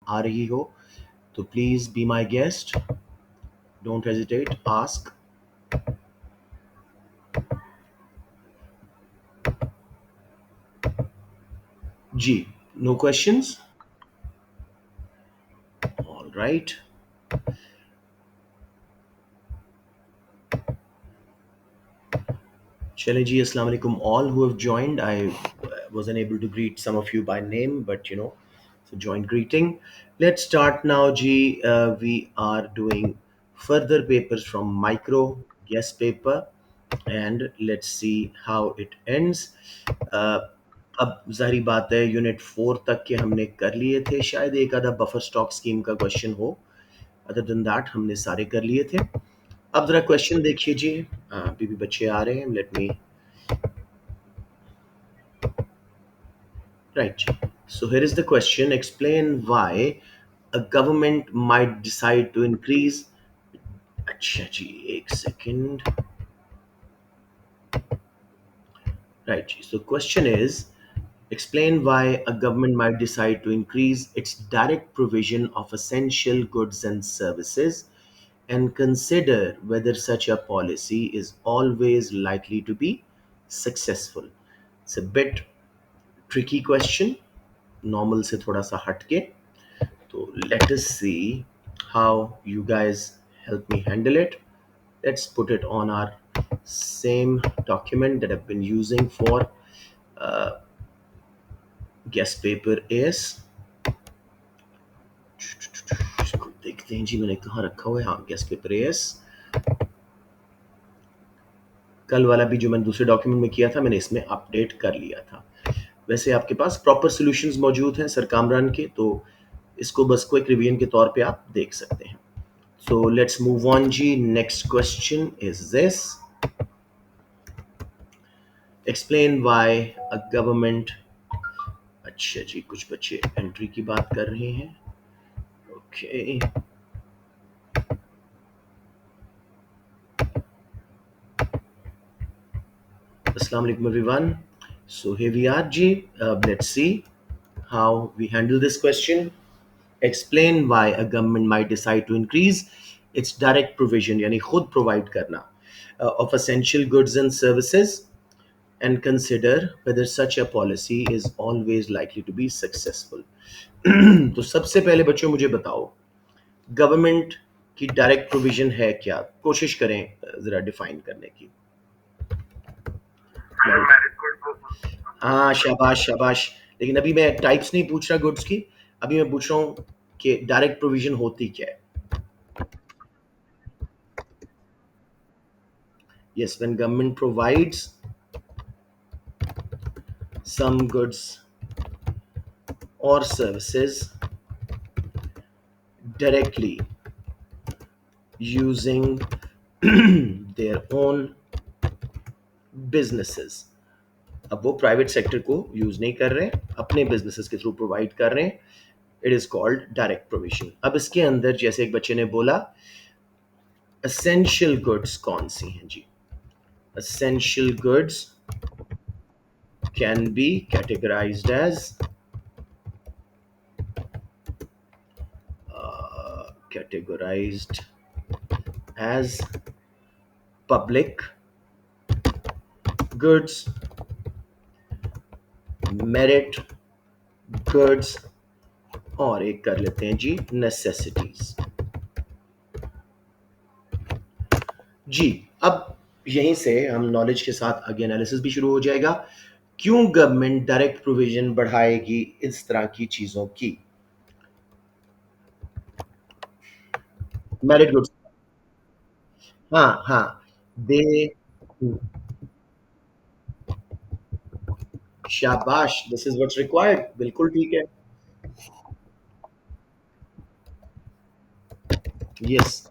आ रही हो तो please be my guest, don't hesitate, ask. जी, नो क्वेश्चंस? All right. चलें जी, अस्सलाम वालेकुम all who have joined. I was unable to greet some of you by name, but so joint greeting. Let's start now ji. We are doing further papers from micro guest paper, and let's see how it ends. uh, अब जाहिर बात है unit 4 तक के हमने कर लिए थे, शायद एक आधा बफर स्टॉक स्कीम का क्वेश्चन हो, अदर देन दैट हमने सारे कर लिए थे। अब जरा क्वेश्चन देखिए जी, अभी भी बच्चे आ रहे हैं, let me right. So here is the question: explain why a government might decide to increase. अच्छा जी, एक second. Right. So question is, explain why a government might decide to increase its direct provision of essential goods and services, and consider whether such a policy is always likely to be successful. It's a bit tricky question, normal से थोड़ा सा हटके। So let us see how you guys help me handle it. Let's put it on our same document that I've been using for guest paper AS. इसको देखते हैं जी, मैंने कहाँ रखा हुआ है। हाँ, गेस्ट पेपर एएस। कल वाला भी जो मैंने दूसरे डॉक्यूमेंट में किया था, मैंने इसमें अपडेट कर लिया था। वैसे आपके पास प्रॉपर सॉल्यूशंस मौजूद हैं सर कामरान के, तो इसको बस क्विक रिवीजन के तौर पे आप देख सकते हैं। So let's move on ji. Next question is this: explain why a government। अच्छा जी, कुछ बच्चे एंट्री की बात कर रहे हैं। ओके, अस्सलाम वालेकुम everyone. So here we are ji. Let's see how we handle this question. Explain why a government might decide to increase its direct provision, यानी खुद प्रोवाइड करना, of essential goods and services, and consider whether such a policy is always likely to be successful. तो सबसे पहले बच्चों मुझे बताओ, government की डायरेक्ट प्रोविजन है क्या? कोशिश करें जरा डिफाइन करने की। हाँ, शाबाश शाबाश। लेकिन अभी मैं टाइप्स नहीं पूछ रहा गुड्स की, अभी मैं पूछ रहा हूँ कि डायरेक्ट प्रोविजन होती क्या है। Yes, when government provides some goods or services directly using their own businesses। अब वो प्राइवेट सेक्टर को यूज नहीं कर रहे हैं, अपने बिजनेसेस के थ्रू प्रोवाइड कर रहे हैं। It is called direct provision. अब इसके अंदर जैसे एक बच्चे ने बोला, एसेंशियल गुड्स कौन सी हैं जी? Essential goods can be categorised as categorized as public goods, merit goods, और एक कर लेते हैं जी नेसेसिटीज। जी, अब यहीं से हम नॉलेज के साथ आगे एनालिसिस भी शुरू हो जाएगा। क्यों गवर्नमेंट डायरेक्ट प्रोविजन बढ़ाएगी इस तरह की चीजों की? मेरिट गुड्स, हाँ हाँ, दे, शाबाश, दिस इज व्हाट्स रिक्वायर्ड, बिल्कुल ठीक है। Yes,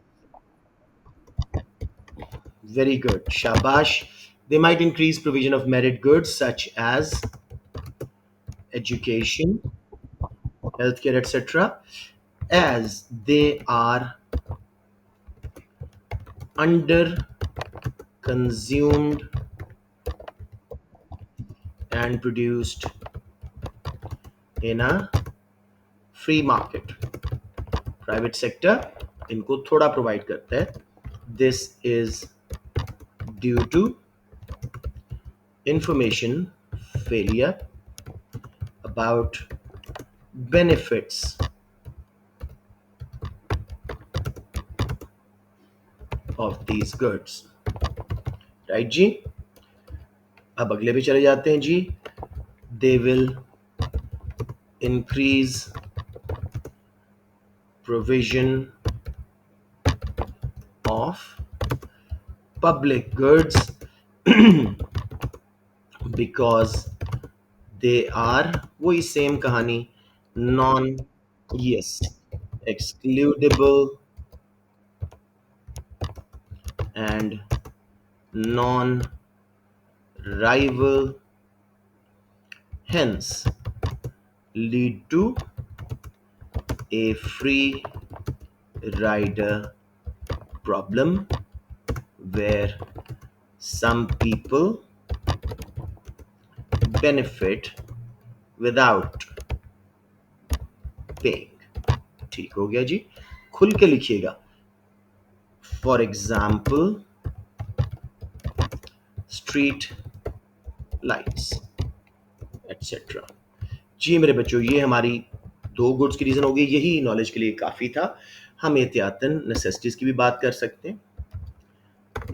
very good, shabash। They might increase provision of merit goods such as education, healthcare, etc., as they are under consumed and produced in a free market। Private sector इनको थोड़ा provide करता है. This is due to information failure about benefits of these goods. Right जी. अब अगले पे चले जाते हैं जी. They will increase provision of public goods because they are वही सेम कहानी. non yes excludable and non rival, hence lead to a free rider problem where some people benefit without paying. ठीक हो गया जी. खुल के लिखिएगा. For example street lights etcetera. जी मेरे बच्चों, ये हमारी दो गुड्स की रीजन हो गई. यही नॉलेज के लिए काफी था. हम एहतियातन नेसेसिटीज की भी बात कर सकते हैं.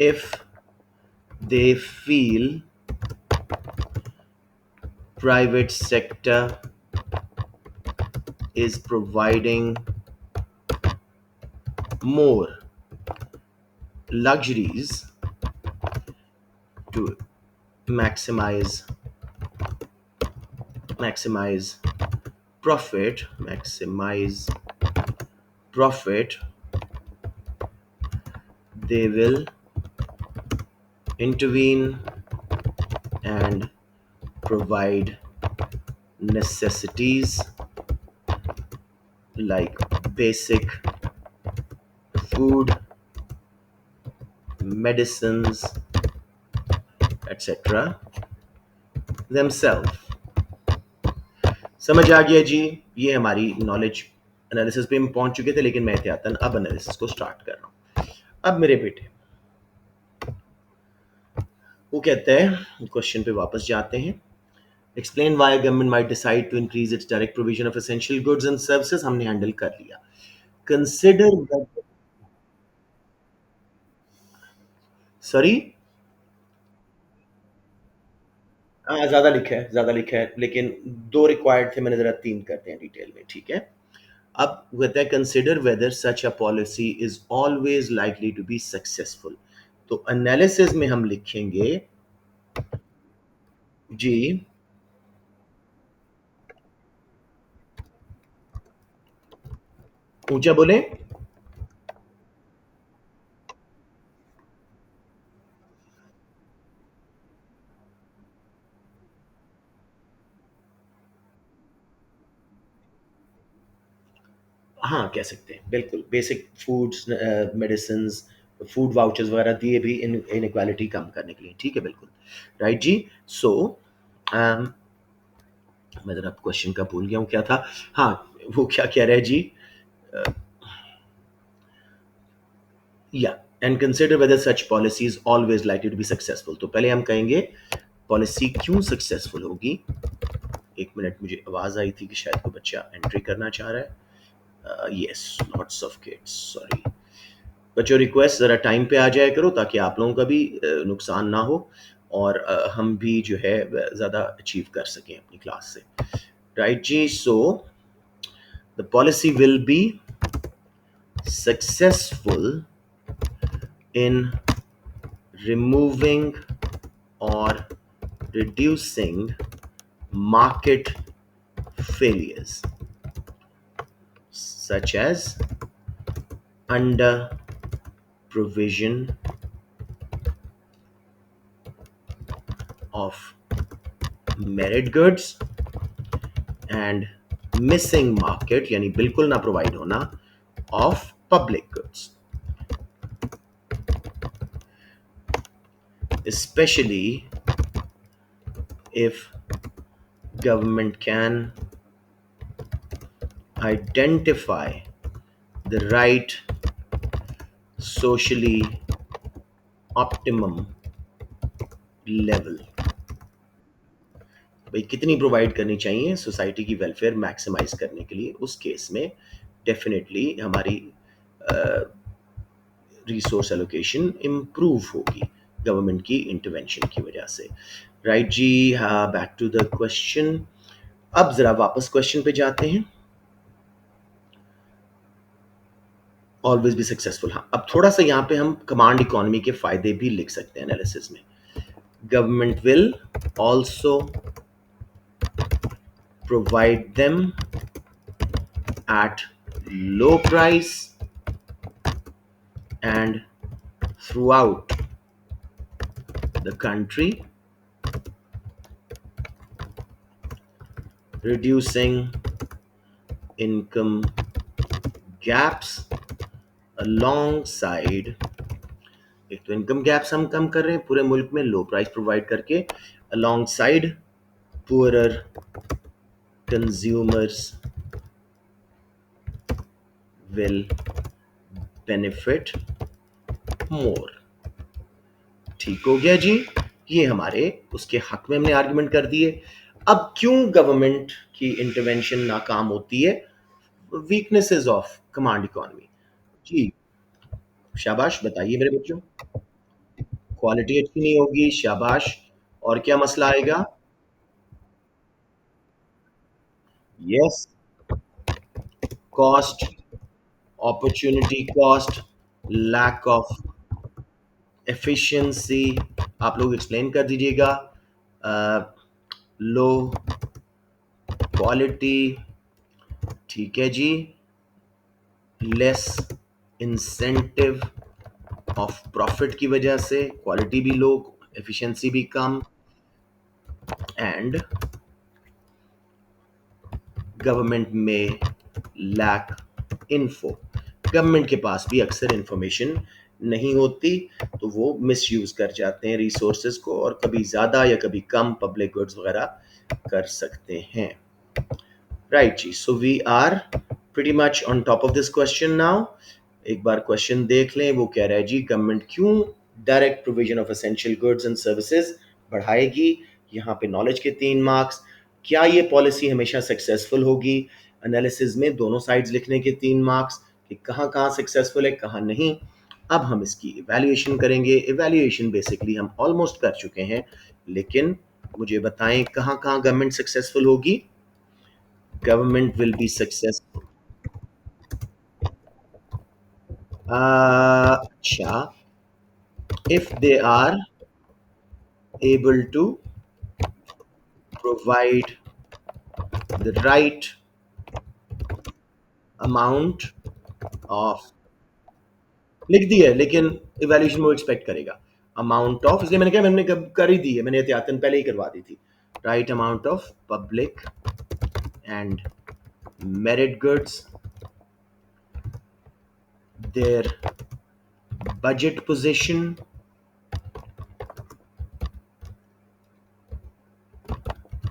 If they feel private sector is providing more luxuries to maximize profit, they will intervene and provide necessities like basic food, medicines, etc. themselves. समझ आ गया जी. ये हमारी नॉलेज एनालिसिस पे हम पहुंच चुके थे, लेकिन मैं एहतियातन अब एनालिसिस को स्टार्ट कर रहा हूं. अब मेरे बेटे वो कहते हैं, क्वेश्चन पे वापस जाते हैं. Explain why government might decide to increase its direct provision of essential goods and services. हमने हैंडल कर लिया. कंसिडर, सॉरी, ज्यादा लिखा है लेकिन दो रिक्वायर्ड थे, मैंने जरा तीन करते हैं डिटेल में. ठीक है. अब कहता है consider whether such a policy is always likely to be successful. तो एनालिसिस में हम लिखेंगे जी. ऊंचा बोले. हाँ कह सकते हैं बिल्कुल. Basic foods, medicine, food vouchers वगैरह दिए भी इनइक्वालिटी कम करने के लिए. ठीक है बिल्कुल. राइट जी. सो मैं जरा क्वेश्चन का भूल गया हूँ क्या था. हाँ, वो क्या कह रहे हैं जी. या and consider whether such policy is always likely to be successful. तो पहले हम कहेंगे पॉलिसी क्यों सक्सेसफुल होगी. एक मिनट, मुझे आवाज आई थी कि शायद कोई बच्चा एंट्री करना चाह रहा है. Yes, lots of kids, sorry बच्चों. रिक्वेस्ट जरा टाइम पे आ जाया करो ताकि आप लोगों का भी नुकसान ना हो और हम भी जो है ज़्यादा अचीव कर सकें अपनी क्लास से. राइट जी. So the policy will be successful in removing or reducing market failures such as under provision of merit goods and missing market यानी बिल्कुल ना प्रोवाइड होना of public goods, especially if government can identify the right socially optimum level. भाई कितनी provide करनी चाहिए society की welfare maximise करने के लिए, उस केस में डेफिनेटली हमारी रिसोर्स एलोकेशन इम्प्रूव होगी गवर्नमेंट की इंटरवेंशन की वजह से। राइट जी, हाँ, बैक टू द क्वेश्चन। अब जरा वापस क्वेश्चन पे जाते हैं। ऑलवेज बी सक्सेसफुल, हाँ, अब थोड़ा सा यहाँ पे हम कमांड इकोनॉमी के फायदे भी लिख सकते हैं एनालिसिस में। Government will also provide them at low price and throughout the country, reducing income gaps alongside। एक तो इनकम गैप्स हम कम कर रहे हैं पूरे मुल्क में लो प्राइस प्रोवाइड करके, alongside poorer consumers will benefit more। ठीक हो गया जी, ये हमारे उसके हक में हमने आर्गुमेंट कर दिए। अब क्यों गवर्नमेंट की इंटरवेंशन नाकाम होती है? Weaknesses of command economy. जी, शाबाश, बताइए मेरे बच्चों। क्वालिटी अच्छी नहीं होगी, शाबाश। और क्या मसला आएगा? Yes, cost, opportunity cost, lack of efficiency. आप लोग एक्सप्लेन कर दीजिएगा। लो क्वालिटी, ठीक है जी, लेस इंसेंटिव ऑफ प्रॉफिट की वजह से, क्वालिटी भी लो, एफिशिएंसी भी कम, एंड गवर्नमेंट में लैक इन्फो। गवर्नमेंट के पास भी अक्सर इंफॉर्मेशन नहीं होती, तो वो मिसयूज कर जाते हैं रिसोर्सेज को, और कभी ज़्यादा या कभी कम पब्लिक गुड्स वगैरह कर सकते हैं। राइट जी, so we are pretty much on top of this question now. एक बार क्वेश्चन देख लें, वो कह रहा है जी गवर्नमेंट क्यों direct provision of essential goods and services बढ़ाएगी। यहाँ पे नॉलेज के 3 मार्क्स। क्या ये पॉलिसी हमेशा सक्सेसफुल होगी? एनालिसिस में दोनों साइड्स लिखने के 3 मार्क्स कि कहाँ कहाँ सक्सेसफुल है, कहाँ नहीं। अब हम इसकी इवैल्यूएशन करेंगे। इवैल्यूएशन बेसिकली हम ऑलमोस्ट कर चुके हैं, लेकिन मुझे बताएं कहाँ कहाँ गवर्नमेंट सक्सेसफुल होगी। गवर्नमेंट विल बी सक्सेसफुल, अच्छा, if they are able to provide the right amount of, लिख दी है लेकिन इवैल्यूएशन वो एक्सपेक्ट करेगा अमाउंट ऑफ, इसलिए मैंने कहा मैंने कर ही दी है, मैंने एहतियातन पहले ही करवा दी थी। Right amount of public and merit goods, their budget position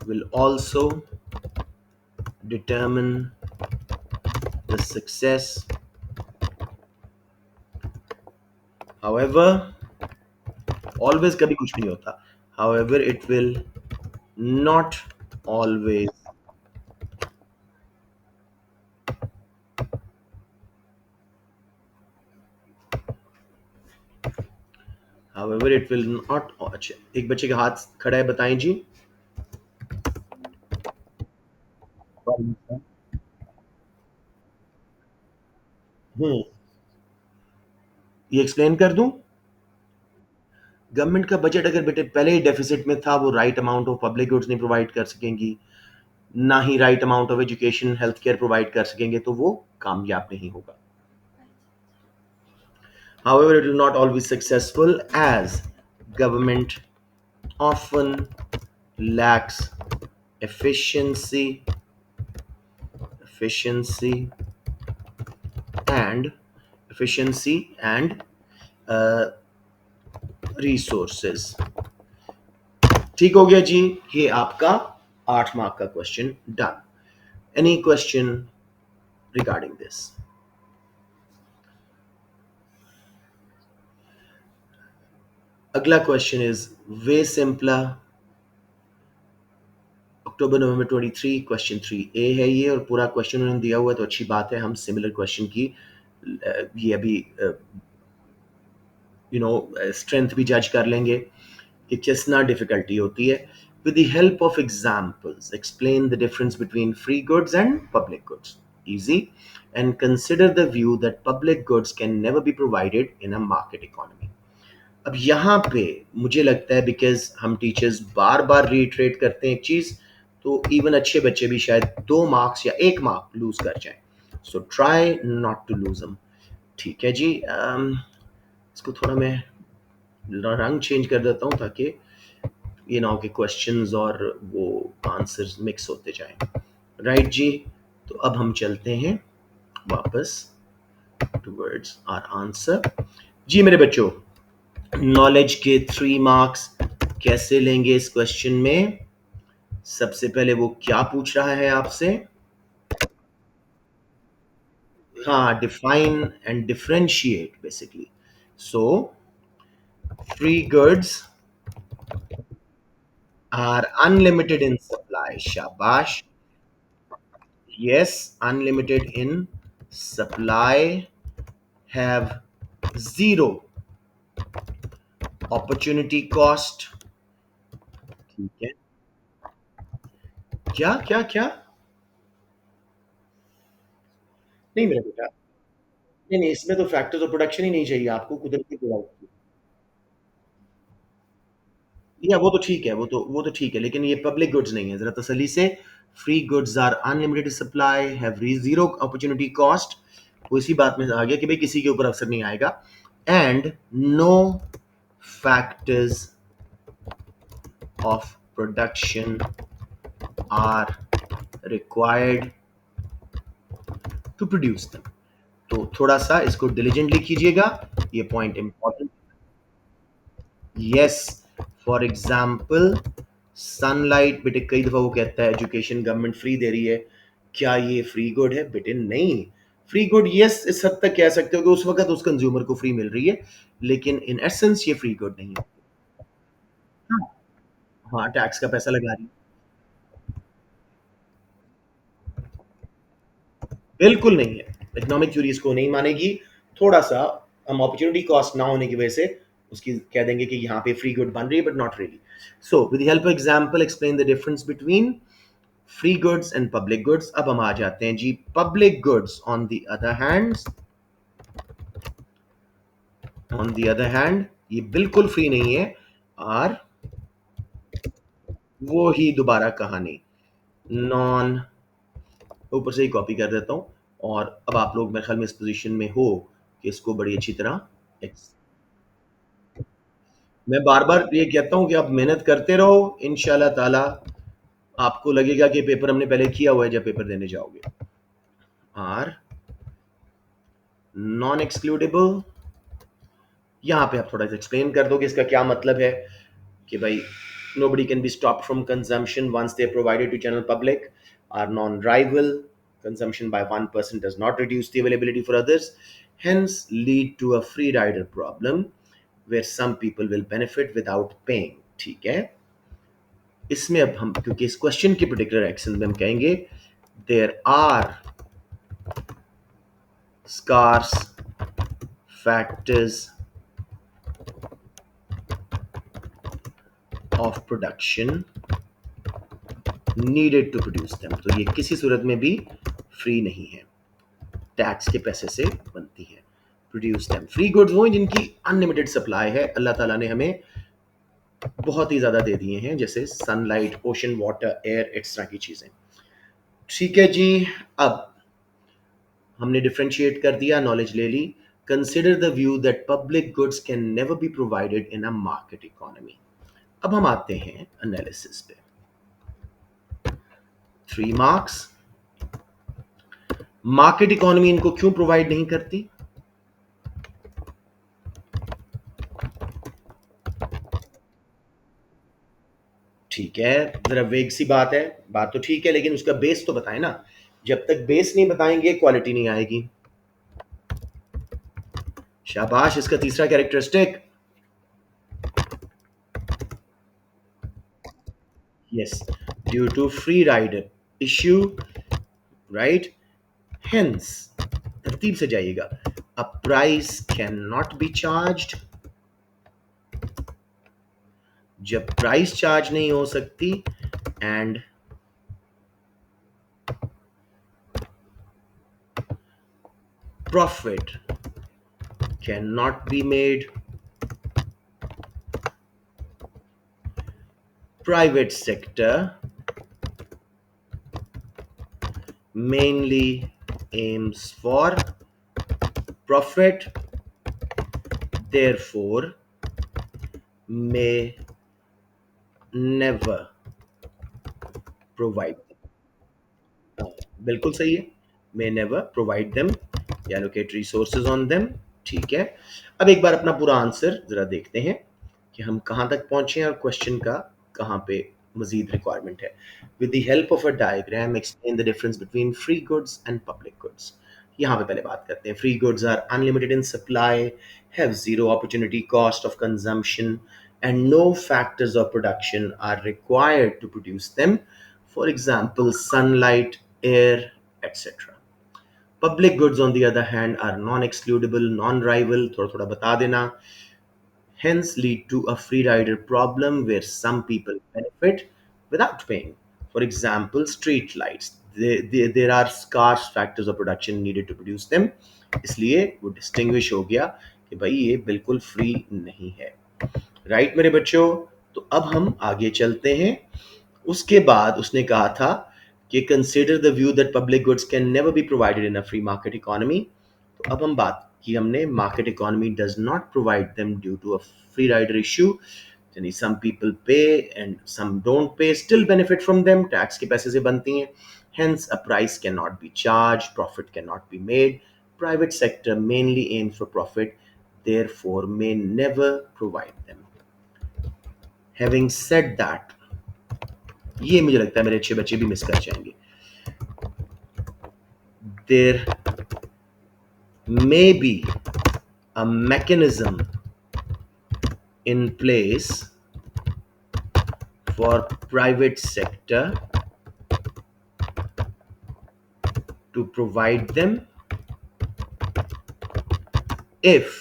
will also determine the success। However, always कभी कुछ भी नहीं होता। However, it will not always, however it will not, अच्छा, एक बच्चे का हाथ खड़ा है, बताएं जी। हम्म, ये एक्सप्लेन कर दूं। गवर्नमेंट का बजट अगर बेटे पहले ही डेफिसिट में था, वो right amount of public goods नहीं प्रोवाइड कर सकेंगी, ना ही right amount of education health care provide कर सकेंगे, तो वो कामयाब नहीं होगा। However, it will not always successful as government often lacks efficiency, efficiency and efficiency and uh, resources। ठीक हो गया जी, ये आपका 8 मार्क का question done. Any question regarding this? अगला क्वेश्चन इज वे सिंपला, अक्टूबर नवंबर 23, क्वेश्चन 3A है ये, और पूरा क्वेश्चन उन्होंने दिया हुआ है, तो अच्छी बात है। हम सिमिलर क्वेश्चन की ये अभी स्ट्रेंथ भी जज कर लेंगे कि कितना डिफिकल्टी होती है। With the help of examples explain the difference between free goods and public goods, easy, and consider the view that public goods can never be provided in a market economy. अब यहाँ पे मुझे लगता है, because हम teachers बार बार retreat करते हैं एक चीज, तो इवन अच्छे बच्चे भी शायद 2 मार्क्स या 1 मार्क लूज कर जाए। So try not to lose them। ठीक है जी। इसको थोड़ा मैं रंग चेंज कर देता हूँ ताकि ये ना हो कि क्वेश्चंस और वो आंसर्स मिक्स होते जाएं। राइट जी। तो अब हम चलते हैं वापस टुवर्ड्स आवर आंसर। जी मेरे बच्चों, नॉलेज के 3 मार्क्स कैसे लेंगे इस क्वेश्चन में? सबसे पहले वो क्या पूछ रहा है आपसे? हाँ, define and differentiate basically. So free goods are unlimited in supply, शाबाश। Yes, unlimited in supply, have zero opportunity cost। ठीक है। क्या क्या क्या? नहीं मेरा बेटा, नहीं नहीं, इसमें तो फैक्टर्स ऑफ प्रोडक्शन ही नहीं चाहिए आपको, कुदरती प्रोवाइड। या वो तो ठीक है, वो तो ठीक है, लेकिन ये पब्लिक गुड्स नहीं है, जरा तसल्ली से। Free goods are unlimited supply, have zero opportunity cost. वो इसी बात में आ गया कि भाई किसी के ऊपर अवसर नहीं आएगा। And no factors of production are required to produce them. तो थोड़ा सा इसको डिलीजेंटली कीजिएगा, ये point important. Yes, for example sunlight, बेटे कई दफा वो कहता है एजुकेशन गवर्नमेंट फ्री दे रही है, क्या ये फ्री गुड है? बेटे नहीं। फ्री गुड यस इस हद तक कह सकते हो कि उस वक्त उस कंज्यूमर को फ्री मिल रही है, लेकिन इन एसेंस ये फ्री गुड नहीं है। हाँ, हाँ, टैक्स का पैसा लगा रही है। बिल्कुल नहीं है, इकोनॉमिक थ्योरी इसको नहीं मानेगी। थोड़ा सा हम अपॉर्चुनिटी कॉस्ट ना होने की वजह से उसकी कह देंगे कि यहाँ पे फ्री गुड बन रही है, but not really. So with the help of example explain the difference between free goods and public goods. अब हम आ जाते हैं जी, public goods on the other hand ये बिल्कुल फ्री नहीं है। और वो ही दोबारा कहानी, नॉन, ऊपर से ही कॉपी कर देता हूं। और अब आप लोग मेरे ख्याल में इस पोजीशन में हो कि इसको बड़ी अच्छी तरह मैं बार बार ये कहता हूं कि आप मेहनत करते रहो, इंशाल्लाह ताला आपको लगेगा कि पेपर हमने पहले किया हुआ है जब पेपर देने जाओगे। आर नॉन एक्सक्लूडेबल, यहां पे आप थोड़ा सा एक्सप्लेन कर दो कि इसका क्या मतलब है कि भाई nobody can be stopped from consumption once they are provided to general public, are non-rival, consumption by one person does not reduce the availability for others, hence lead to a free rider problem where some people will benefit without paying। ठीक है। इसमें अब हम क्योंकि इस question की particular action में हम कहेंगे there are scarce factors of production needed to produce them. तो ये किसी सूरत में भी फ्री नहीं है, टैक्स के पैसे से बनती है। प्रोड्यूस देम, फ्री गुड्स वो हैं जिनकी अनलिमिटेड सप्लाई है, अल्लाह ताला ने हमें बहुत ही ज्यादा दे दिए हैं, जैसे सनलाइट, ओशन वाटर, एयर, इस तरह की चीजें। ठीक है जी। अब हमने डिफ्रेंशिएट कर दिया, नॉलेज ले ली। Consider the view that public goods can never be provided in a market economy. अब हम आते हैं एनालिसिस पे। 3 मार्क्स, मार्केट इकोनॉमी इनको क्यों प्रोवाइड नहीं करती? ठीक है, जरा वेग सी बात है, बात तो ठीक है, लेकिन उसका बेस तो बताएं ना। जब तक बेस नहीं बताएंगे क्वालिटी नहीं आएगी। शाबाश, इसका तीसरा characteristic Yes, due to free rider issue, right? Hence, तरतीब से जाइएगा. A price cannot be charged. जब प्राइस चार्ज नहीं हो सकती, and profit cannot be made, private sector mainly aims for profit, therefore may never provide. बिल्कुल सही है. May never provide them, allocate resources on them. ठीक है. अब एक बार अपना पूरा आंसर जरा देखते हैं कि हम कहां तक पहुंचे हैं और क्वेश्चन का कहां पे मजीद रिक्वायरमेंट है. With the help of a diagram explain the difference between free goods and public goods. यहाँ पे पहले बात करते हैं. Free goods are unlimited in supply, have zero opportunity cost of consumption, and no factors of production are required to produce them. For example, sunlight, air, etc. Public goods, on the other hand, are non-excludable, non-rival, थोड़ा थोड़ा बता देना, hence lead to a free rider problem where some people benefit without paying. For example, street lights. There are scarce factors of production needed to produce them. इसलिए वो distinguish हो गया कि भाई ये बिल्कुल फ्री नहीं है. राइट मेरे बच्चों. तो अब हम आगे चलते हैं. उसके बाद उसने कहा था कि consider the view that public goods can never be provided in a free market economy. तो अब हम बात की हमने, market economy does not provide them due to a free rider issue. यानी some people pay and some don't pay, still benefit from them, tax के पैसे से बनती हैं. Hence, a price cannot be charged, profit cannot be made. Private sector mainly aims for profit, therefore may never provide them. Having said that, ये मुझे लगता है मेरे अच्छे बच्चे भी मिस कर जाएंगे. There may be a mechanism in place for private sector to provide them if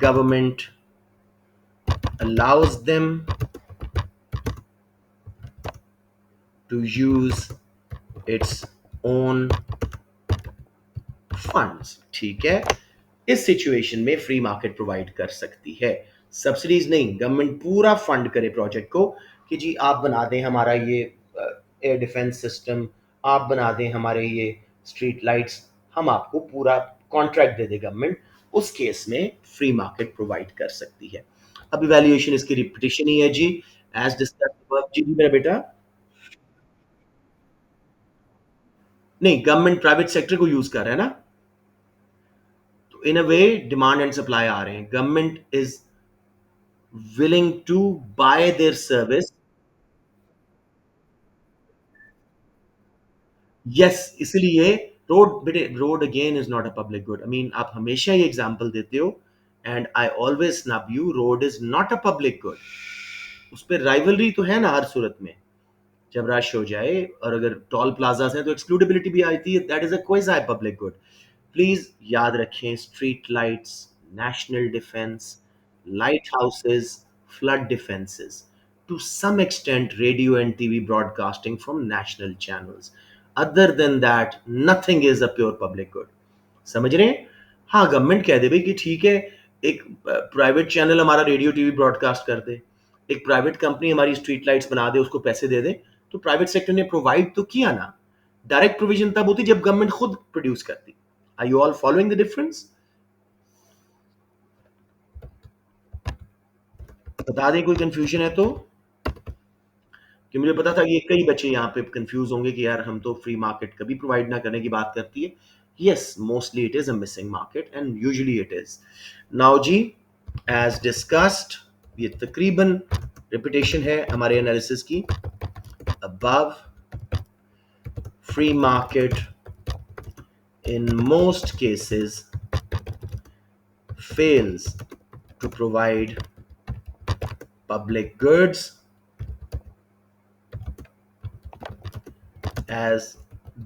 government allows them to use its own funds. ठीक है. इस सिचुएशन में फ्री मार्केट प्रोवाइड कर सकती है. सब्सिडीज नहीं, गवर्नमेंट पूरा फंड करे प्रोजेक्ट को कि जी आप बना दें हमारा ये एयर डिफेंस सिस्टम, आप बना दें हमारे ये स्ट्रीट लाइट्स, हम आपको पूरा कॉन्ट्रैक्ट दे दे गवर्नमेंट. उस केस में फ्री मार्केट प्रोवाइड कर सकती है. अब इवैल्यूएशन इसकी रिपीटिशन ही है जी, एज डिस्कस्ड. जी मेरा बेटा. नहीं, गवर्नमेंट प्राइवेट सेक्टर को यूज कर रहा है ना. तो इन अ वे डिमांड एंड सप्लाई आ रहे हैं. Government is willing to buy their service. Yes, इसलिए रोड, बेटे road again is not a public good. I mean आप हमेशा ये एग्जांपल देते हो and I always snub you. Road is not a public good. उस पर राइवलरी तो है ना हर सूरत में. जब रश हो जाए और अगर टोल प्लाजा हैं तो एक्सक्लूडेबिलिटी भी आती है. That is a quasi public good. Please याद रखें, street lights, national defence, light houses, flood defences, to some extent radio and TV broadcasting from national channels. Other than that, nothing is a pure public good. समझ रहे हैं. हाँ, government कह दे भाई कि ठीक है, एक प्राइवेट चैनल हमारा रेडियो टीवी ब्रॉडकास्ट कर दे, एक प्राइवेट कंपनी हमारी स्ट्रीट लाइट्स बना दे, उसको पैसे दे दे, तो प्राइवेट सेक्टर ने प्रोवाइड तो किया ना. डायरेक्ट प्रोविजन तब होती जब गवर्नमेंट खुद प्रोड्यूस करती. Are you all following the difference? बता दें कोई कंफ्यूजन है तो, कि मुझे पता था कि कई बच्चे यहाँ पे कंफ्यूज होंगे कि यार हम तो फ्री मार्केट कभी प्रोवाइड ना करने की बात करती है. Yes, mostly it is a missing market and usually it is. Now जी, एज डिस्कस्ड, ये तकरीबन रिपीटेशन है हमारे एनालिसिस की. Above, free market in most cases fails to provide public goods as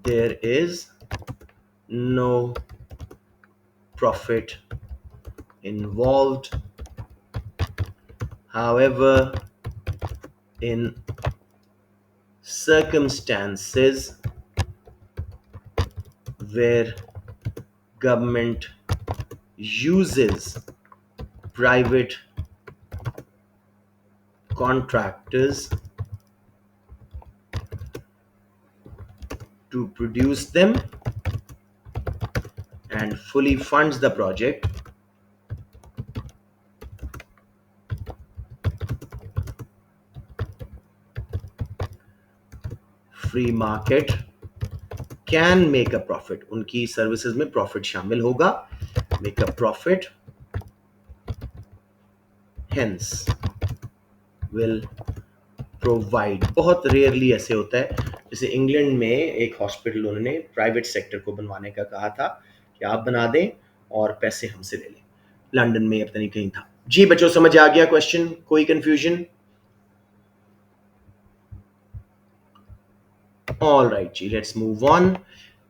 there is no profit involved. However, in circumstances where government uses private contractors to produce them and fully funds the project, free market can make a profit. उनकी services में profit शामिल होगा, make a profit, hence will provide. बहुत rarely ऐसे होता है, जैसे England में एक हॉस्पिटल उन्होंने प्राइवेट सेक्टर को बनवाने का कहा था कि आप बना दें और पैसे हमसे ले लें। लंदन में पता नहीं कहीं था। जी बच्चों, समझ आ गया क्वेश्चन? कोई कंफ्यूजन? ऑल राइट जी, लेट्स मूव ऑन।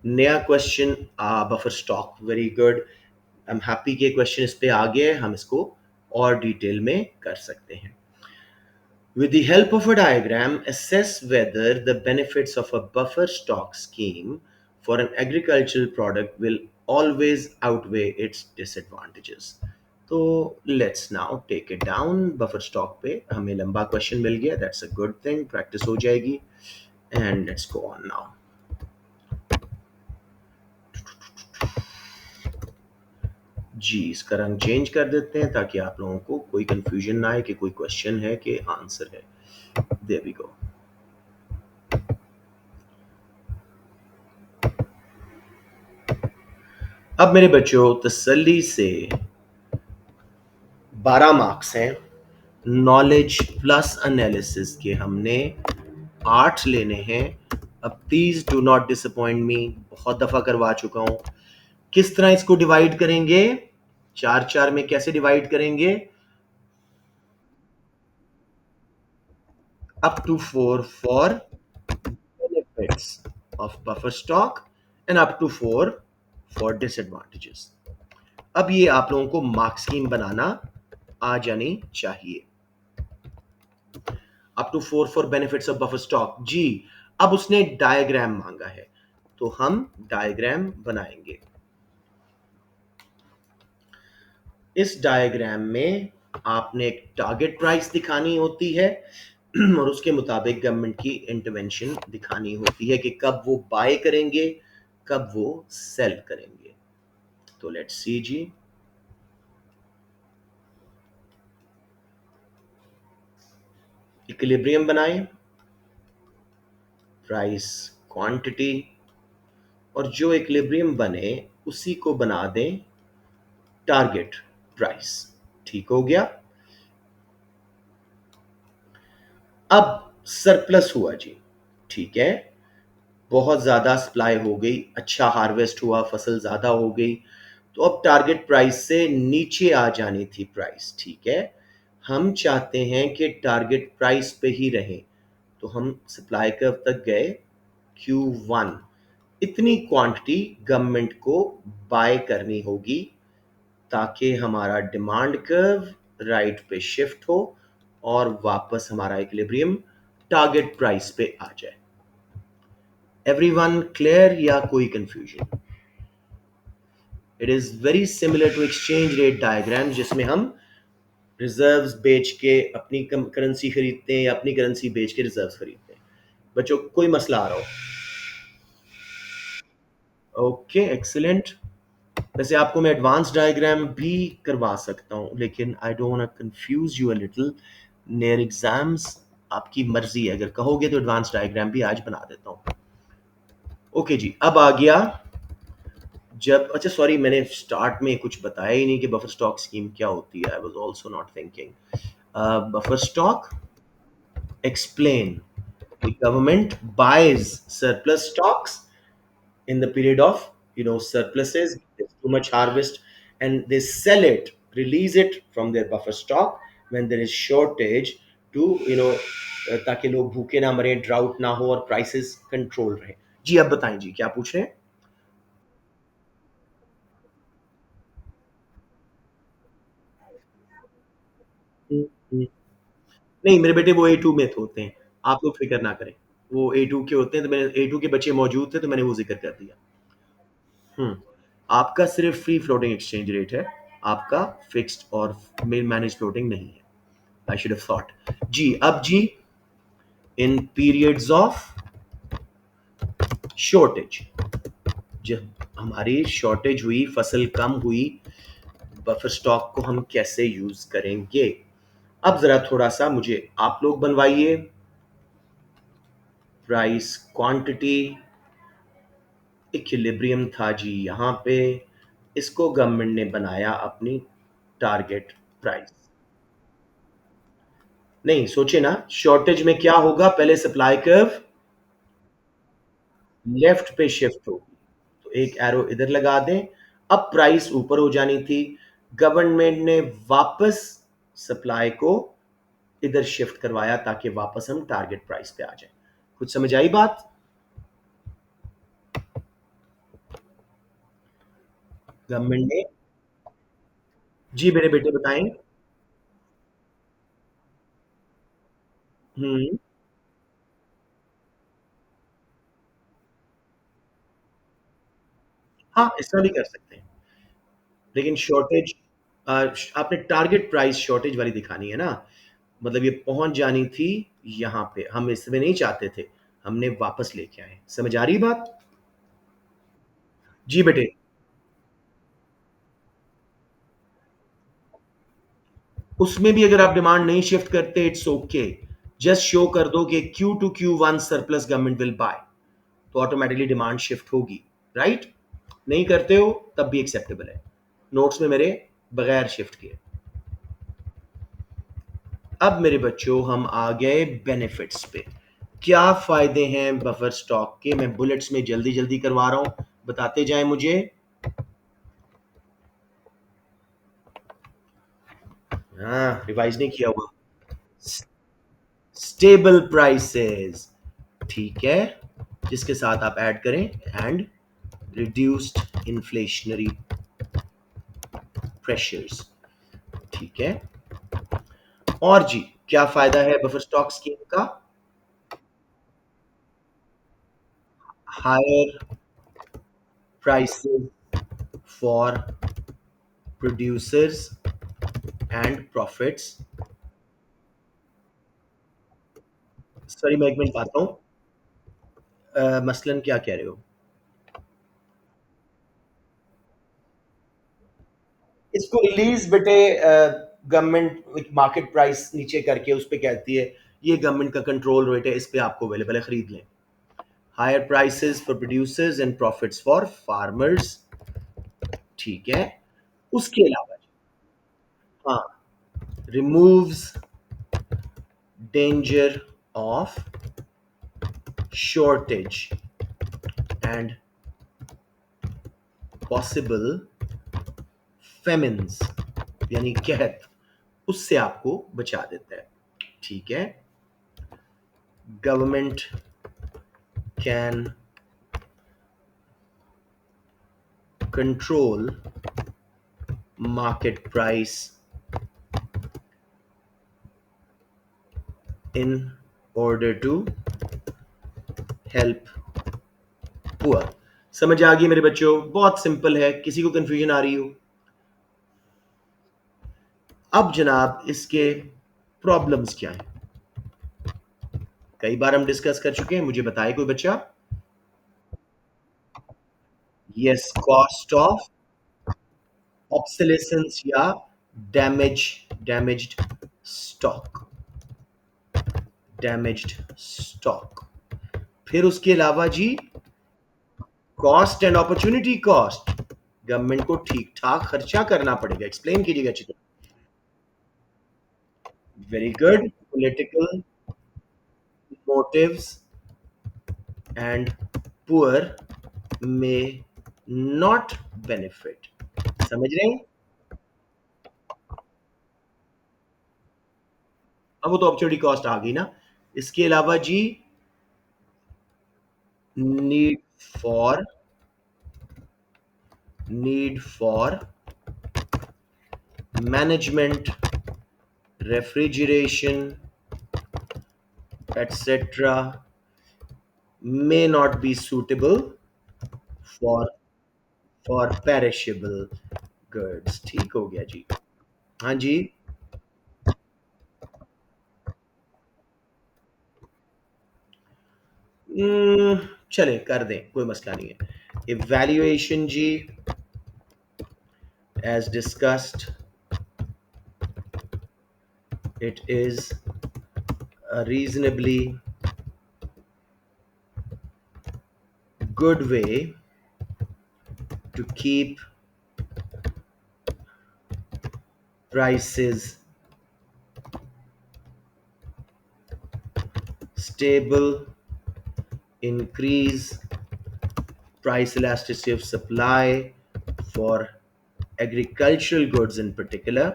नया question, buffer stock, very good. I am happy कि क्वेश्चन इस पे आ गया है, हम इसको और डिटेल में कर सकते हैं। With the help of a diagram, assess whether the benefits of a buffer stock scheme for an agricultural product will always outweigh its disadvantages. तो let's now take it down. Buffer stock पे हमें लंबा question मिल गया, that's a good thing, practice हो जाएगी। And let's go on now. जी, इसका रंग change कर देते हैं ताकि आप लोगों को कोई कंफ्यूजन ना आए कि कोई क्वेश्चन है कि आंसर है। There we go. अब मेरे बच्चों तसल्ली से 12 मार्क्स हैं, नॉलेज प्लस एनालिसिस के हमने 8 लेने हैं। अब प्लीज डू नॉट डिसअपॉइंट मी, बहुत दफा करवा चुका हूं। किस तरह इसको डिवाइड करेंगे? 4 4 में कैसे डिवाइड करेंगे? up to 4 for benefits of buffer stock and up to 4 for disadvantages. अब ये आप लोगों को मार्क स्कीम बनाना आ जानी चाहिए। Up to 4 for benefits of buffer stock. जी, अब उसने डायग्राम मांगा है तो हम डायग्राम बनाएंगे। इस डायग्राम में आपने एक टारगेट प्राइस दिखानी होती है और उसके मुताबिक गवर्नमेंट की इंटरवेंशन दिखानी होती है कि कब वो बाय करेंगे, कब वो सेल करेंगे। तो लेट्स सी जी, इक्विलिब्रियम बनाएं, प्राइस क्वांटिटी, और जो इक्विलिब्रियम बने उसी को बना दें टारगेट प्राइस। ठीक हो गया। अब सरप्लस हुआ जी, ठीक है, बहुत ज्यादा सप्लाई हो गई, अच्छा हार्वेस्ट हुआ, फसल ज्यादा हो गई, तो अब टारगेट प्राइस से नीचे आ जानी थी प्राइस। ठीक है, हम चाहते हैं कि टारगेट प्राइस पे ही रहे, तो हम सप्लाई कर्व तक गए, Q1 इतनी क्वांटिटी गवर्नमेंट को बाय करनी होगी ताकि हमारा डिमांड कर्व राइट पे शिफ्ट हो और वापस हमारा इक्विलिब्रियम टारगेट प्राइस पे आ जाए। एवरीवन क्लियर या कोई confusion? It is very similar to exchange rate diagram, जिसमें हम रिजर्व्स बेच के अपनी करेंसी खरीदते हैं या अपनी करेंसी बेच के रिजर्व्स खरीदते हैं। बच्चों कोई मसला आ रहा हो? Okay, excellent. वैसे आपको मैं एडवांस डायग्राम भी करवा सकता हूं, लेकिन I don't want to confuse you a little near exams. आपकी मर्जी है, अगर कहोगे तो एडवांस डायग्राम भी आज बना देता हूं। ओके जी, अब आ गया जब, अच्छा सॉरी, मैंने स्टार्ट में कुछ बताया ही नहीं कि बफर स्टॉक स्कीम क्या होती है। I was also not thinking. Buffer stock, explain, the government buys surplus stocks in the period of, surpluses, there's too much harvest, and they sell it, release it from their buffer stock when there is shortage to, ताकि लोग भूखे ना मरे, drought ना हो और prices control रहे। जी अब बताएं जी, क्या पूछ रहे हैं? हम्म, हम्म। नहीं मेरे बेटे, वो A2 में तो होते हैं, आप लोग फिक्र ना करें। वो A2 के होते हैं, तो मैंने A2 के बच्चे मौजूद थे तो मैंने वो जिक्र कर दिया। हम्म। आपका सिर्फ फ्री फ्लोटिंग एक्सचेंज रेट है, आपका फिक्स्ड और मैनेज फ्लोटिंग नहीं है। I should have thought. जी अब जी, इन पीरियड्स ऑफ शॉर्टेज, जब हमारी शॉर्टेज हुई, फसल कम हुई, बफर स्टॉक को हम कैसे यूज करेंगे? अब जरा थोड़ा सा मुझे आप लोग बनवाइए। प्राइस क्वांटिटी इक्विलिब्रियम था जी यहाँ पे, इसको गवर्नमेंट ने बनाया अपनी टारगेट प्राइस। नहीं सोचे ना, शॉर्टेज में क्या होगा, पहले सप्लाई कर्व लेफ्ट पे शिफ्ट होगी, तो एक एरो इधर लगा दें। अब प्राइस ऊपर हो जानी थी, गवर्नमेंट ने वापस सप्लाई को इधर शिफ्ट करवाया ताकि वापस हम टारगेट प्राइस पे आ जाए। कुछ समझ आई बात? गवर्नमेंट ने, जी मेरे बेटे बताएं। हम्म। हाँ ऐसा भी कर सकते हैं, लेकिन शॉर्टेज, आपने टारगेट प्राइस शॉर्टेज वाली दिखानी है ना, मतलब ये पहुंच जानी थी यहाँ पे, हम इसमें नहीं चाहते थे, हमने वापस लेके आए। समझ आ रही बात? जी बेटे। उसमें भी अगर आप डिमांड नहीं शिफ्ट करते, इट्स ओके, जस्ट शो कर दो कि Q2 Q1 surplus government will buy, तो ऑटोमेटिकली डिमांड शिफ्ट होगी। राइट? नहीं करते हो तब भी एक्सेप्टेबल है, नोट्स में मेरे बगैर शिफ्ट किए। अब मेरे बच्चों हम आ गए बेनिफिट्स पे। क्या फायदे हैं बफर स्टॉक के? मैं बुलेट्स में जल्दी जल्दी करवा रहा हूं, बताते जाएं मुझे। हाँ रिवाइज नहीं किया हुआ। स्टेबल प्राइसेस, ठीक है, जिसके साथ आप ऐड करें एंड रिड्यूस्ड इन्फ्लेशनरी प्रेशर्स, ठीक है। और जी, क्या फायदा है बफर स्टॉक स्कीम का? Higher prices for producers and profits. Sorry मैं एक मिनट आता हूँ, मसलन क्या कह रहे हो? इसको रिलीज बेटे, गवर्नमेंट मार्केट प्राइस नीचे करके उस पे कहती है ये गवर्नमेंट का कंट्रोल रेट है, इस पे आपको अवेलेबल है, खरीद लें। Higher prices for producers and profits for farmers, ठीक है। उसके अलावा, हाँ, removes danger of shortage and possible famines, यानी कहत, उससे आपको बचा देता है, ठीक है। Government can control market price in order to help poor। समझ आ गई मेरे बच्चों? बहुत सिंपल है, किसी को कंफ्यूजन आ रही हो? अब जनाब इसके प्रॉब्लम्स क्या हैं, कई बार हम डिस्कस कर चुके हैं, मुझे बताए कोई बच्चा। यस, कॉस्ट ऑफ ऑब्सोलेसेंस या damage, damaged stock, damaged stock. फिर उसके अलावा जी, cost and opportunity cost, government को ठीक ठाक खर्चा करना पड़ेगा, एक्सप्लेन कीजिएगा अच्छी तरह। Very good, political motives and poor may not benefit, समझ रहे हैं? अब वो तो अपॉर्चुनिटी कॉस्ट आ गई ना। इसके अलावा जी, need for need for management, refrigeration, etc. may not be suitable for perishable goods. ठीक हो गया जी? हाँ जी. चले कर दें, कोई मसला नहीं है. इवैल्यूएशन जी, as discussed, it is a reasonably good way to keep prices stable, increase price elasticity of supply for agricultural goods in particular,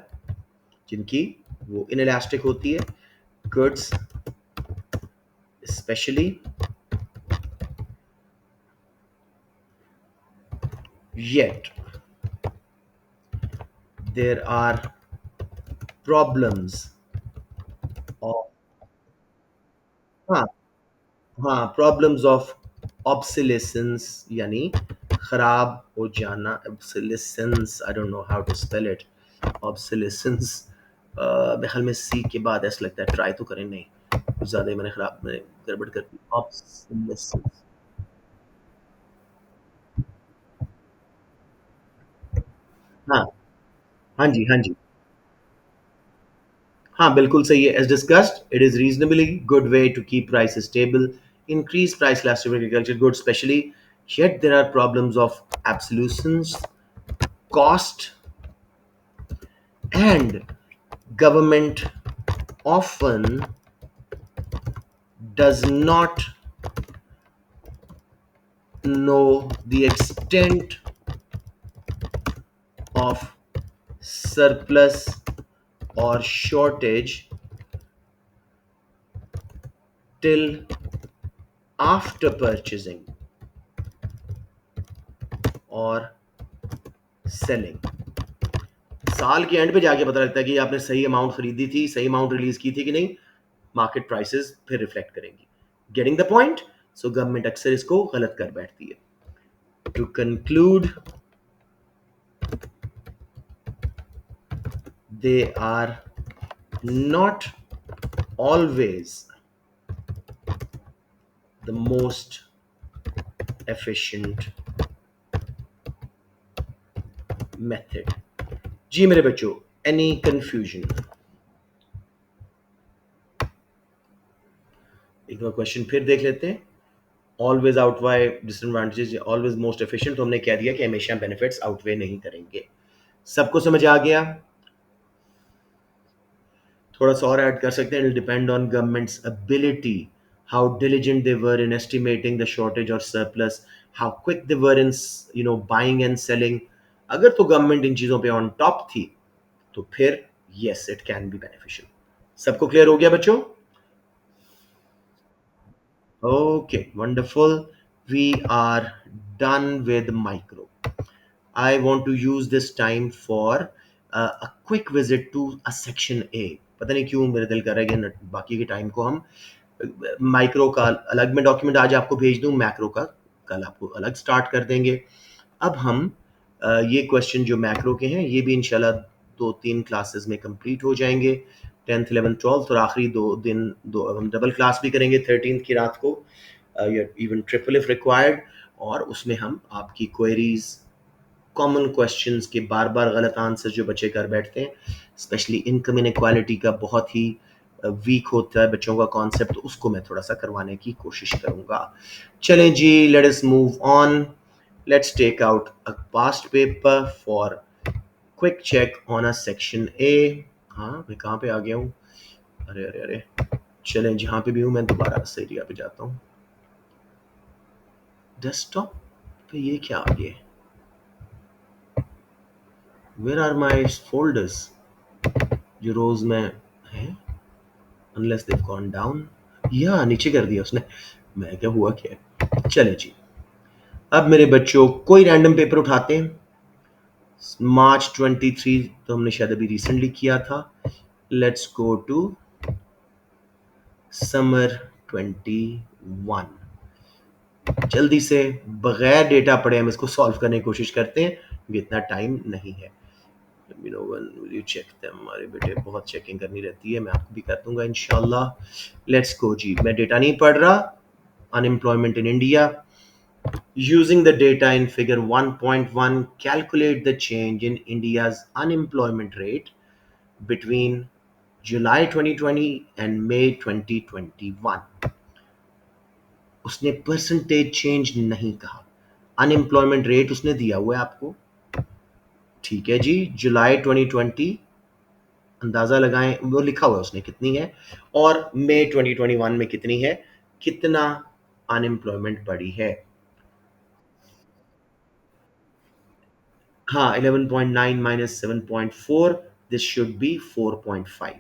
जिनकी वो inelastic होती है, goods especially. Yet there are problems of, हाँ, हाँ, problems of ऑब्सिलेसेंस, यानी खराब हो जाना. Obsolescence, I don't know how to spell it. Obsolescence, मेरे ख्याल में सी के बाद ऐसा लगता है. ट्राई तो करें, नहीं कुछ ज़्यादा ही मैंने गड़बड़ कर दी. ऑब्सिलेसेंस. हाँ, हाँ जी, हाँ जी. हाँ, बिल्कुल सही है. As discussed, it is reasonably good way to keep prices stable, increase price elasticity of agriculture goods especially. Yet there are problems of absolutions, cost, and government often does not know the extent of surplus or shortage till after purchasing or selling. साल के and पे जाके पता लगता है कि आपने सही अमाउंट खरीदी थी, सही अमाउंट रिलीज की थी कि नहीं. मार्केट प्राइसेस फिर रिफ्लेक्ट करेंगी. Getting the point. So government अक्सर इसको गलत कर बैठती है. To conclude, they are not always the most efficient method. जी मेरे बच्चों, any confusion? एक बार क्वेश्चन फिर देख लेते हैं. Always outweigh disadvantages, always most efficient, तो हमने कह दिया कि हमेशा बेनिफिट्स आउटवे नहीं करेंगे. सबको समझ आ गया? थोड़ा सा और ऐड कर सकते हैं. It depend on governments ability, how diligent they were in estimating the shortage or surplus, how quick they were in buying and selling. अगर तो गवर्नमेंट इन चीजों पे ऑन टॉप थी तो फिर yes it can be beneficial. सबको clear हो गया बच्चों? Okay, wonderful. We are done with micro. I want to use this time for a quick visit to a section A. पता नहीं क्यों मेरे दिल कर रहा है कि बाकी के टाइम को हम माइक्रो का अलग में डॉक्यूमेंट आज आपको भेज दूं, मैक्रो का कल आपको अलग स्टार्ट कर देंगे. अब हम ये क्वेश्चन जो मैक्रो के हैं ये भी इंशाल्लाह 2-3 क्लासेस में कंप्लीट हो जाएंगे. 10th 11th 12th और आखिरी 2 दिन दो हम डबल क्लास भी करेंगे 13th की रात को, इवन ट्रिपल इफ रिक्वायर्ड. और उसमें हम आपकी क्वेरीज, कॉमन क्वेश्चंस के बार बार गलत आंसर जो बच्चे कर बैठते हैं, स्पेशली इनकम इनक्वालिटी का बहुत ही वीक होता है बच्चों का कॉन्सेप्ट, उसको मैं थोड़ा सा करवाने की कोशिश करूंगा. चलें जी, let us move on. Let's take out a past paper for quick check on a section A. हाँ, मैं कहाँ पे आ गया हूँ? अरे अरे अरे, चलें जहाँ पे भी हूँ मैं दोबारा से एरिया पे जाता हूँ. डेस्कटॉप पे ये क्या आ गया? वेयर आर माई फोल्डर्स जो रोज में हैं? Unless they've gone down. या नीचे कर दिया उसने. मैं क्या हुआ क्या? चले जी, अब मेरे बच्चों कोई रैंडम पेपर उठाते हैं। मार्च 23 तो हमने शायद अभी रिसेंटली किया था। Let's go to summer 21। जल्दी से बगैर डेटा पढ़े हम इसको सॉल्व करने की कोशिश करते हैं क्योंकि इतना टाइम नहीं है। यू चेक them, हमारे बेटे बहुत चेकिंग करनी रहती है, मैं आपको भी कर दूंगा इंशाल्लाह। लेट्स गो जी, मैं डेटा नहीं पढ़ रहा। Unemployment in India, using the data in figure 1.1, calculate the change in India's unemployment rate between July 2020 and May 2021। उसने परसेंटेज चेंज नहीं कहा, अनएम्प्लॉयमेंट रेट उसने दिया हुआ है आपको। ठीक है जी, जुलाई 2020 अंदाजा लगाएं, वो लिखा हुआ है उसने कितनी है, और मई 2021 में कितनी है, कितना अनएम्प्लॉयमेंट बढ़ी है। हाँ, 11.9 माइनस 7.4, दिस शुड बी 4.5।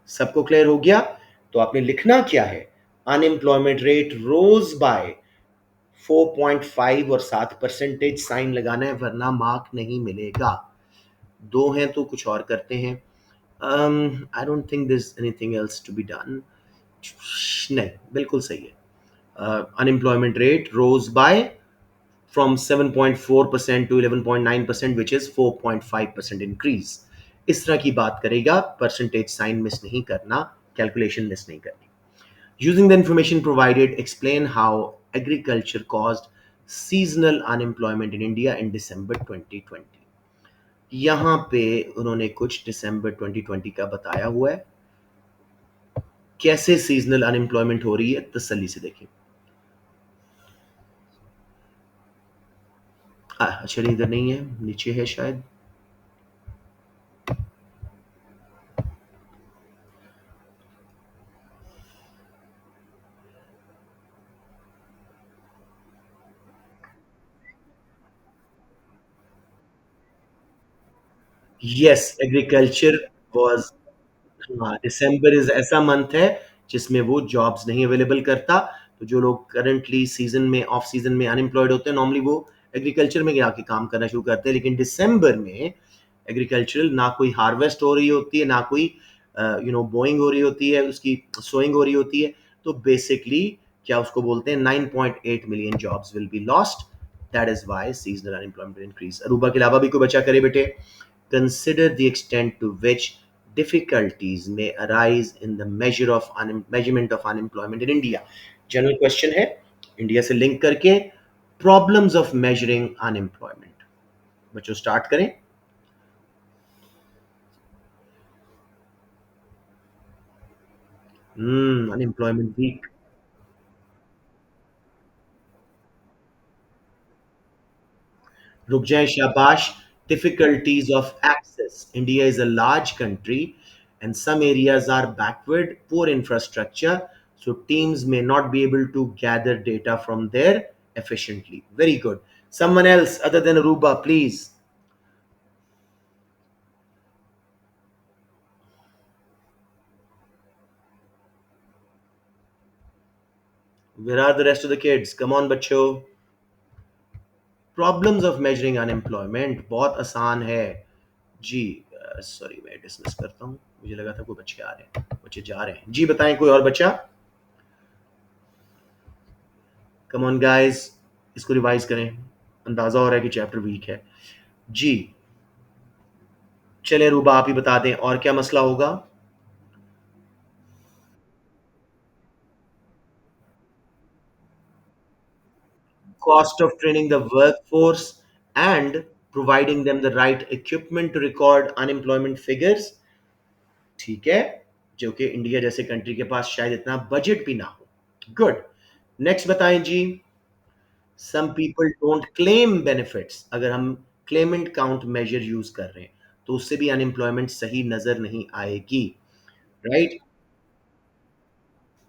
सबको क्लियर हो गया? तो आपने लिखना क्या है, अनएम्प्लॉयमेंट रेट रोज बाय 4.5 और साथ परसेंटेज साइन लगाना है, वरना मार्क नहीं मिलेगा। दो हैं तो कुछ और करते हैं। I don't think this anything else to be done. नहीं, बिल्कुल सही है। Unemployment rate rose by from 7.4% to 11.9%, which is 4.5% increase। इस तरह की बात करेगा, परसेंटेज साइन मिस नहीं करना, कैलकुलेशन मिस नहीं करनी। Using the information provided, explain how agriculture caused seasonal unemployment in India in December 2020। यहाँ पे उन्होंने कुछ दिसंबर 2020 का बताया हुआ है, कैसे सीजनल अनएम्प्लॉयमेंट हो रही है, तसल्ली से देखें। अच्छा, इधर नहीं है, नीचे है शायद। यस, एग्रीकल्चर वाज, हाँ, दिसंबर इज ऐसा मंथ है जिसमें वो जॉब्स नहीं अवेलेबल करता। तो जो लोग करंटली सीजन में, ऑफ सीजन में अनएम्प्लॉयड होते हैं, नॉर्मली वो एग्रीकल्चर में जाके काम करना शुरू करते हैं। लेकिन दिसंबर में एग्रीकल्चरल ना कोई हार्वेस्ट हो रही होती है, ना कोई बोइंग हो रही होती है, उसकी सोइंग हो रही होती है। तो बेसिकली क्या उसको बोलते हैं, 9.8 million jobs will be lost. That is why seasonal unemployment increase. Aruba के अलावा भी कोई बच्चा करे बेटे। Consider the extent to which difficulties may arise in the measurement of unemployment in India। General question है, इंडिया से लिंक करके प्रॉब्लम्स ऑफ मेजरिंग अनएम्प्लॉयमेंट। बच्चों स्टार्ट करें। Unemployment week. रुक जाए, शाबाश। Difficulties of access. India is a large country and some areas are backward, poor infrastructure, so teams may not be able to gather data from there efficiently. Very good. Someone else other than Aruba, please. Where are the rest of the kids? Come on, बच्चों। Problems of measuring unemployment बहुत आसान है जी। Sorry, मैं dismiss करता हूँ, मुझे लगा था कोई बच्चे आ रहे हैं, बच्चे जा रहे हैं जी। बताएं कोई और बच्चा। कम ऑन गाइस, इसको रिवाइज करें, अंदाजा हो रहा है कि चैप्टर वीक है जी। चले रूबा, आप ही बता दें और क्या मसला होगा। Cost of training the workforce and providing them the right equipment to record unemployment figures। ठीक है, जो कि इंडिया जैसे कंट्री के पास शायद इतना बजट भी ना हो। गुड। नेक्स्ट बताएं जी। Some people don't claim benefits. अगर हम क्लेमेंट काउंट मेजर यूज कर रहे हैं तो उससे भी अनएम्प्लॉयमेंट सही नजर नहीं आएगी। Right,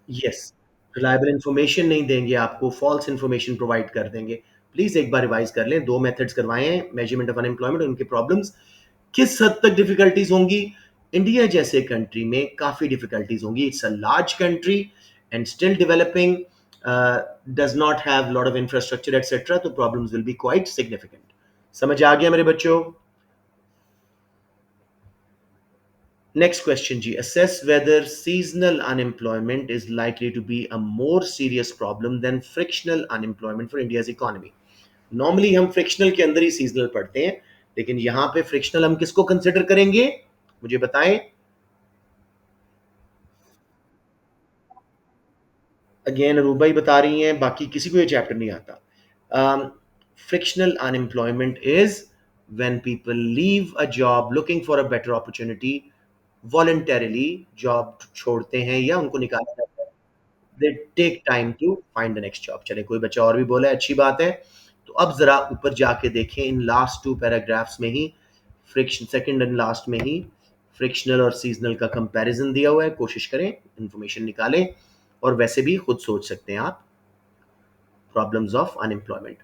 yes. रिलायबल इंफॉर्मेशन नहीं देंगे आपको, फॉल्स इंफॉर्मेशन प्रोवाइड कर देंगे। प्लीज एक बार रिवाइज कर लें, दो मेथड्स करवाए हैं मेजरमेंट ऑफ अनएम्प्लॉयमेंट, उनके प्रॉब्लम्स। किस हद तक डिफिकल्टीज होंगी, इंडिया जैसे कंट्री में काफी डिफिकल्टीज होंगी। It's a large country and still developing, uh, does not have a lot of infrastructure etc., तो problems will be quite significant. समझ आ गया मेरे बच्चों? Next question ji, assess whether seasonal unemployment is likely to be a more serious problem than frictional unemployment for India's economy. Normally हम frictional के अंदर ही seasonal पढ़ते हैं, लेकिन यहां पे फ्रिक्शनल हम किसको कंसिडर करेंगे, मुझे बताएं. अगेन रूबा ही बता रही हैं, बाकी किसी को ये चैप्टर नहीं आता. Frictional unemployment is when people leave a job looking for a better opportunity, voluntarily job छोड़ते हैं या उनको निकाला जाता है. They take time to find the next job. चले कोई बच्चा और भी बोला है, अच्छी बात है. तो अब जरा ऊपर जाके देखें, इन लास्ट टू पैराग्राफ्स में ही फ्रिक्शन, सेकंड एंड लास्ट में ही फ्रिक्शनल और सीजनल का कंपैरिजन दिया हुआ है. कोशिश करें इंफॉर्मेशन निकालें, और वैसे भी खुद सोच सकते हैं आप. Problems of unemployment.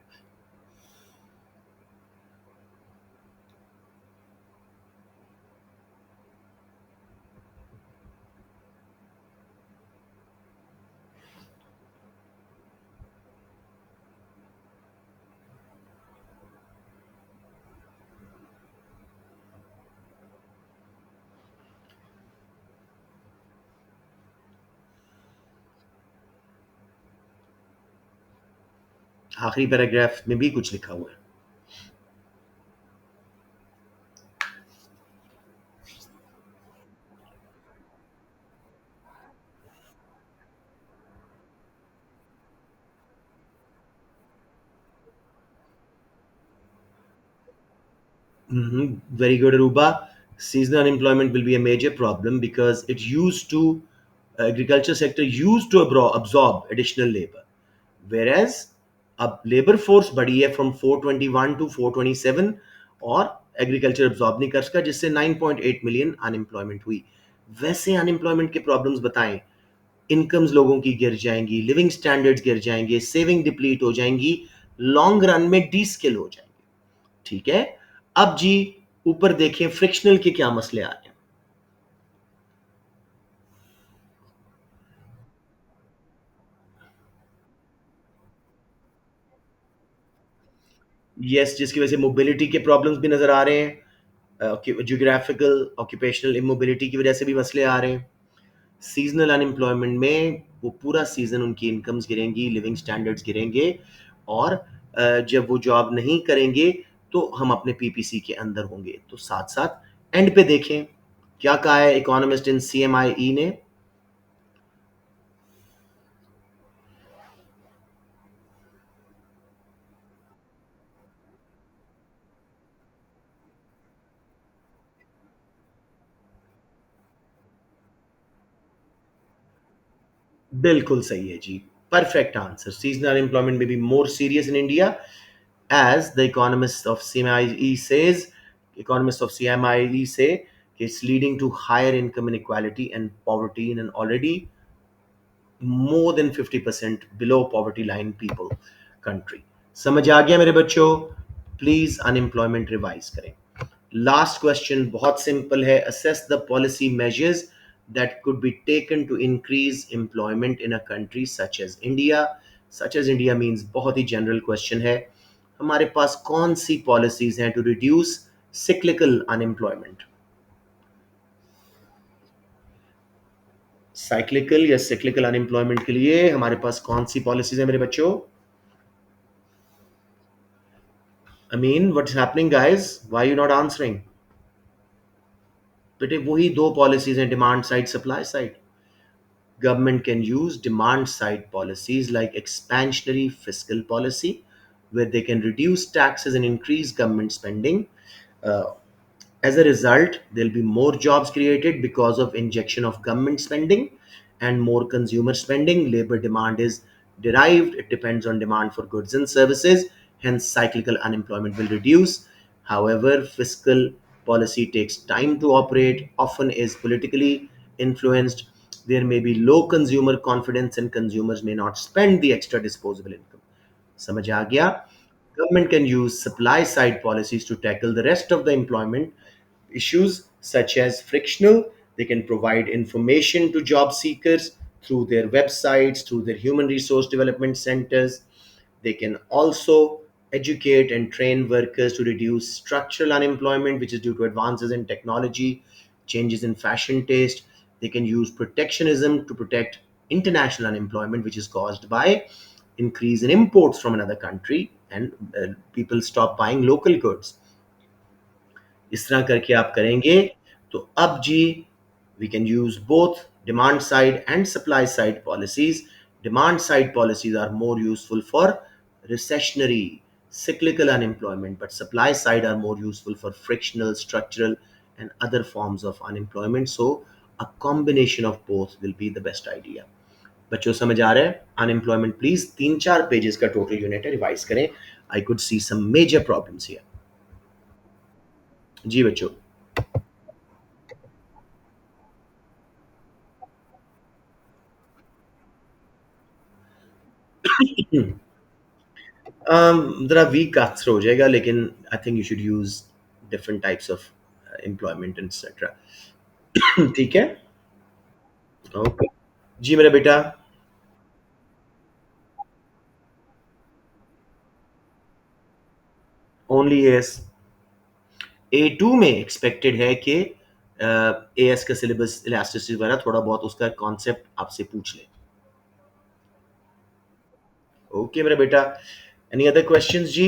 आखिरी पैराग्राफ में भी कुछ लिखा हुआ है. Very good, Aruba. Seasonal unemployment will be a major problem because it used to, agriculture sector used to absorb additional labor, whereas अब लेबर फोर्स बढ़ी है फ्रॉम 421 टू 427, और एग्रीकल्चर अब्जॉर्ब नहीं कर सका, जिससे 9.8 मिलियन अनएम्प्लॉयमेंट हुई. वैसे अनएम्प्लॉयमेंट के प्रॉब्लम्स बताएं, इनकम्स लोगों की गिर जाएंगी, लिविंग स्टैंडर्ड्स गिर जाएंगे, सेविंग डिप्लीट हो जाएंगी, लॉन्ग रन में डी स्किल हो जाएंगे. ठीक है. अब जी ऊपर देखें फ्रिक्शनल के क्या मसले आ रहे हैं. यस, जिसकी वजह से मोबिलिटी के प्रॉब्लम्स भी नजर आ रहे हैं. जियोग्राफिकल ऑक्यूपेशनल इमोबिलिटी की वजह से भी मसले आ रहे हैं. सीजनल अनएम्प्लॉयमेंट में वो पूरा सीजन उनकी इनकम्स गिरेंगी, लिविंग स्टैंडर्ड्स गिरेंगे, और जब वो जॉब नहीं करेंगे तो हम अपने पीपीसी के अंदर होंगे. तो साथ साथ एंड पे देखें क्या कहा है इकोनॉमिस्ट इन सीएमआईई ने. बिल्कुल सही है जी. Perfect answer. सीजनल अनएम्प्लॉयमेंट में be more serious in India, as the economists of CMIE says, economists of CMIE say it's leading to higher income inequality and poverty in an already more than 50% below poverty line people country. समझ आ गया मेरे बच्चों? Please unemployment revise करें. Last question बहुत simple है. Assess the policy measures that could be taken to increase employment in a country such as India. Such as India means बहुत ही general question है. हमारे पास कौन सी पॉलिसीज हैं to reduce cyclical unemployment. Cyclical या सिक्लिकल अनएम्प्लॉयमेंट के लिए हमारे पास कौन सी पॉलिसीज है मेरे बच्चों? I mean what's happening guys, why you not answering? बेटे वही दो पॉलिसीज हैं, demand side, supply side. Government can use demand side policies like expansionary fiscal policy, where they can reduce taxes and increase government spending. Uh, as a result, there'll be more jobs created because of injection of government spending and more consumer spending. Labor demand is derived, it depends on demand for goods and services, hence, cyclical unemployment will reduce. However, fiscal policy takes time to operate, often is politically influenced. There may be low consumer confidence, and consumers may not spend the extra disposable income. समझ आ गया? Government can use supply side policies to tackle the rest of the employment issues, such as frictional. They can provide information to job seekers through their websites, through their human resource development centers. They can also educate and train workers to reduce structural unemployment, which is due to advances in technology, changes in fashion taste. They can use protectionism to protect international unemployment, which is caused by increase in imports from another country, and people stop buying local goods. इस तरह करके आप करेंगे तो अब जी we can use both demand side and supply side policies. Demand side policies are more useful for recessionary cyclical unemployment, but supply side are more useful for frictional, structural, and other forms of unemployment. So a combination of both will be the best idea. बच्चों समझ आ रहा है? Unemployment please 3-4 pages का total unit है, revise करें. I could see some major problems here. जी बच्चों. ज़रा वीक आंसर हो जाएगा, लेकिन I think you should use different types of employment etcetera. ठीक है. ओके. जी मेरा बेटा. Only S. A2 में एक्सपेक्टेड है कि एएस का सिलेबस इलास्टिसिटी वगैरह थोड़ा बहुत उसका कॉन्सेप्ट आपसे पूछ ले. ओके मेरा बेटा. एनी अदर क्वेश्चंस जी?